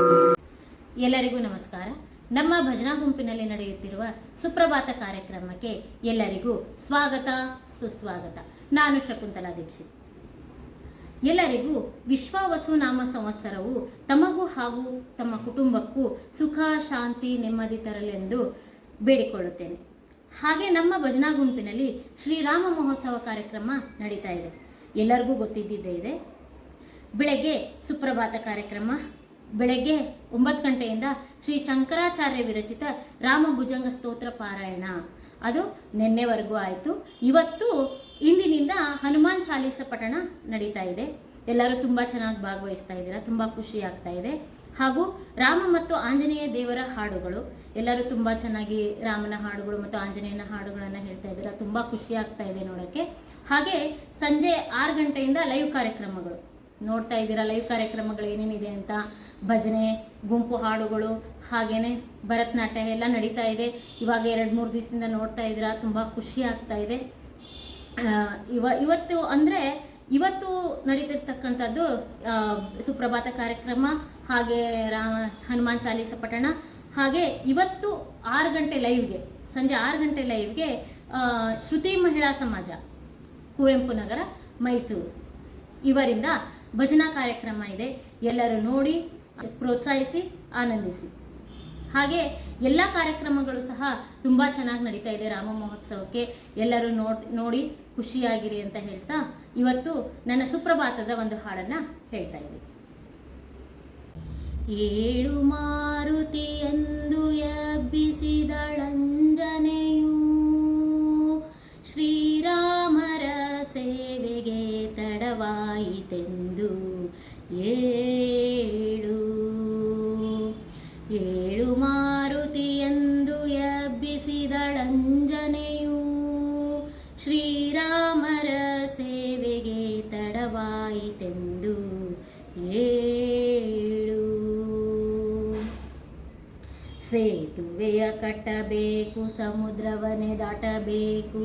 ಎಲ್ಲರಿಗೂ ನಮಸ್ಕಾರ. ನಮ್ಮ ಭಜನಾ ಗುಂಪಿನಲ್ಲಿ ನಡೆಯುತ್ತಿರುವ ಸುಪ್ರಭಾತ ಕಾರ್ಯಕ್ರಮಕ್ಕೆ ಎಲ್ಲರಿಗೂ ಸ್ವಾಗತ ಸುಸ್ವಾಗತ. ನಾನು ಶಕುಂತಲಾ ದೀಕ್ಷಿತ್. ಎಲ್ಲರಿಗೂ ವಿಶ್ವಾವಸು ನಾಮ ಸಂವತ್ಸರವು ತಮಗೂ ಹಾಗೂ ತಮ್ಮ ಕುಟುಂಬಕ್ಕೂ ಸುಖ, ಶಾಂತಿ, ನೆಮ್ಮದಿ ತರಲೆಂದು ಬೇಡಿಕೊಳ್ಳುತ್ತೇನೆ. ಹಾಗೆ ನಮ್ಮ ಭಜನಾ ಗುಂಪಿನಲ್ಲಿ ಶ್ರೀರಾಮ ಮಹೋತ್ಸವ ಕಾರ್ಯಕ್ರಮ ನಡೀತಾ ಇದೆ. ಎಲ್ಲರಿಗೂ ಗೊತ್ತಿದ್ದೇ ಇದೆ. ಬೆಳಗ್ಗೆ ಸುಪ್ರಭಾತ ಕಾರ್ಯಕ್ರಮ, ಬೆಳಗ್ಗೆ 9 ಗಂಟೆಯಿಂದ ಶ್ರೀ ಶಂಕರಾಚಾರ್ಯ ವಿರಚಿತ ರಾಮ ಭುಜಂಗ ಸ್ತೋತ್ರ ಪಾರಾಯಣ, ಅದು ನಿನ್ನೆವರೆಗೂ ಆಯಿತು. ಇವತ್ತು ಇಂದಿನಿಂದ ಹನುಮಾನ್ ಚಾಲೀಸ ಪಠಣ ನಡೀತಾ ಇದೆ. ಎಲ್ಲರೂ ತುಂಬ ಚೆನ್ನಾಗಿ ಭಾಗವಹಿಸ್ತಾ ಇದ್ದೀರಾ, ತುಂಬ ಖುಷಿ ಆಗ್ತಾ ಇದೆ. ಹಾಗೂ ರಾಮ ಮತ್ತು ಆಂಜನೇಯ ದೇವರ ಹಾಡುಗಳು, ಎಲ್ಲರೂ ತುಂಬ ಚೆನ್ನಾಗಿ ರಾಮನ ಹಾಡುಗಳು ಮತ್ತು ಆಂಜನೇಯನ ಹಾಡುಗಳನ್ನು ಹೇಳ್ತಾ ಇದ್ದೀರಾ, ತುಂಬ ಖುಷಿ ಆಗ್ತಾ ಇದೆ ನೋಡೋಕ್ಕೆ. ಹಾಗೆ ಸಂಜೆ 6 ಗಂಟೆಯಿಂದ ಲೈವ್ ಕಾರ್ಯಕ್ರಮಗಳು ನೋಡ್ತಾ ಇದ್ದೀರಾ. ಲೈವ್ ಕಾರ್ಯಕ್ರಮಗಳು ಏನೇನಿದೆ ಅಂತ, ಭಜನೆ, ಗುಂಪು ಹಾಡುಗಳು, ಹಾಗೆಯೇ ಭರತನಾಟ್ಯ ಎಲ್ಲ ನಡೀತಾ ಇದೆ. ಇವಾಗ 2-3 ದಿವಸದಿಂದ ನೋಡ್ತಾ ಇದ್ದೀರಾ, ತುಂಬ ಖುಷಿ ಆಗ್ತಾ ಇದೆ. ಇವತ್ತು ನಡೀತಿರ್ತಕ್ಕಂಥದ್ದು ಸುಪ್ರಭಾತ ಕಾರ್ಯಕ್ರಮ, ಹಾಗೆ ಹನುಮಾನ್ ಚಾಲೀಸ ಪಠಣ. ಹಾಗೆ ಇವತ್ತು 6 ಗಂಟೆ ಲೈವ್ಗೆ, ಸಂಜೆ 6 ಗಂಟೆ ಲೈವ್ಗೆ ಶ್ರುತಿ ಮಹಿಳಾ ಸಮಾಜ, ಕುವೆಂಪು ನಗರ, ಮೈಸೂರು, ಇವರಿಂದ ಭಜನಾ ಕಾರ್ಯಕ್ರಮ ಇದೆ. ಎಲ್ಲರೂ ನೋಡಿ ಪ್ರೋತ್ಸಾಹಿಸಿ, ಆನಂದಿಸಿ. ಹಾಗೆ ಎಲ್ಲ ಕಾರ್ಯಕ್ರಮಗಳು ಸಹ ತುಂಬ ಚೆನ್ನಾಗಿ ನಡೀತಾ ಇದೆ ರಾಮ ಮಹೋತ್ಸವಕ್ಕೆ. ಎಲ್ಲರೂ ನೋಡಿ ಖುಷಿಯಾಗಿರಿ ಅಂತ ಹೇಳ್ತಾ ಇವತ್ತು ನನ್ನ ಸುಪ್ರಭಾತದ ಒಂದು ಹಾಡನ್ನು ಹೇಳ್ತಾ ಇದ್ದೀನಿ. ಏಳು ಮಾರುತಿಯಂದು ಎಬ್ಬಿಸಿದಳಂಜನೆಯು, ಶ್ರೀರಾಮರ ಸೇವೆಗೆ ತಡವಾಯಿತೆಂದು ಏಳು ಮಾರುತಿಯಂದು ಎಬ್ಬಿಸಿದಳಂಜನೆಯು, ಶ್ರೀರಾಮರ ಸೇವೆಗೆ ತಡವಾಯಿತೆಂದು ಸೇತುವೆಯ ಕಟ್ಟಬೇಕು, ಸಮುದ್ರವನ್ನೇ ದಾಟಬೇಕು,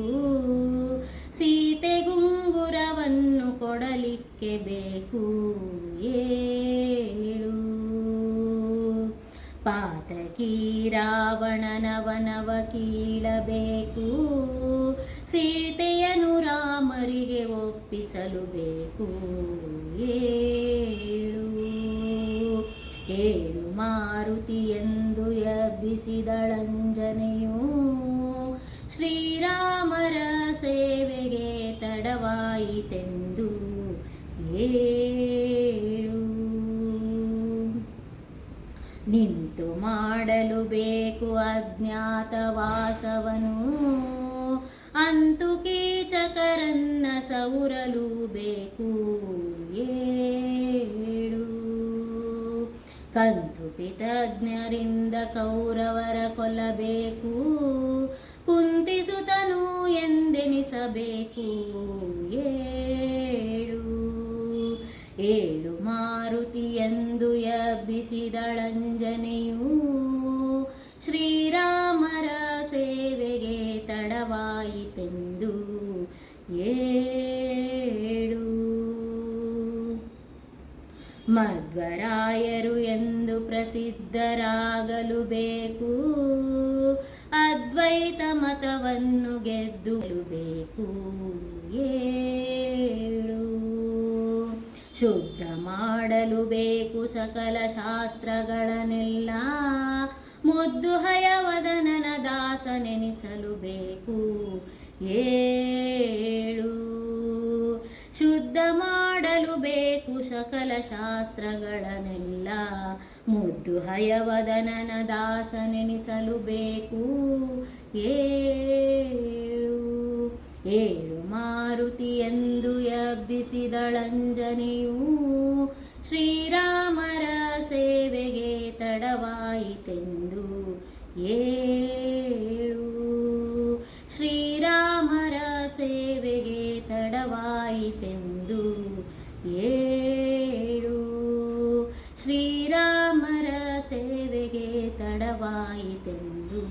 ಸೀತೆಗುಂಗುರವನ್ನು ಕೊಡಲಿಕ್ಕೆ ಬೇಕು. ಪಾತಕಿ ರಾವಣನ ವನವ ಕೀಳಬೇಕು, ಸೀತೆಯನು ರಾಮರಿಗೆ ಒಪ್ಪಿಸಲು ಬೇಕು. ಏಳು ಮಾರುತಿಯೆಂದು ಎಬ್ಬಿಸಿದಳಂಜನೆಯು, ಶ್ರೀರಾಮರ ಸೇವೆಗೆ ತಡವಾಯಿತೆಂದು ನಿಂತು ಮಾಡಲು ಬೇಕು ಅಜ್ಞಾತವಾಸವನು, ಅಂತೂ ಕೀಚಕರನ್ನ ಸೌರಲು ಬೇಕು. ಕಂತುಪಿತಜ್ಞರಿಂದ ಕೌರವರ ಕೊಲ್ಲಬೇಕು, ಕುಂತಿಸುತನು ಎಂದೆನಿಸಬೇಕು. ಏಳು ಮಾರುತಿಯೆಂದು ಎಬ್ಬಿಸಿದಳಂಜನೆಯು, ಶ್ರೀರಾಮರ ಸೇವೆಗೆ ತಡವಾಯಿತೆಂದು ಮಧ್ವರಾಯರು ಎಂದು ಪ್ರಸಿದ್ಧರಾಗಲು ಬೇಕು, ಅದ್ವೈತ ಮತವನ್ನು ಗೆದ್ದಲು ಬೇಕು. ಶುದ್ಧ ಮಾಡಲು ಬೇಕು ಸಕಲ ಶಾಸ್ತ್ರಗಳನ್ನೆಲ್ಲ, ಮುದ್ದು ಹಯವದನನ ದಾಸನೆನಿಸಲು ಬೇಕು. ಶುದ್ಧ ಮಾಡಲು ಬೇಕು ಸಕಲ ಶಾಸ್ತ್ರಗಳನ್ನೆಲ್ಲ, ಮುದ್ದು ಹಯವದನನ ದಾಸನೆನಿಸಲು ಬೇಕು. ಏಳು ಮಾರುತಿಯೆಂದು ಎಬ್ಬಿಸಿದಳಂಜನೆಯು, ಶ್ರೀರಾಮರ ಸೇವೆಗೆ ತಡವಾಯಿತೆಂದು ಶ್ರೀರಾಮರ ಸೇವೆಗೆ ತಡವಾಯಿತೆಂದು ಶ್ರೀರಾಮರ ಸೇವೆಗೆ ತಡವಾಯಿತೆಂದು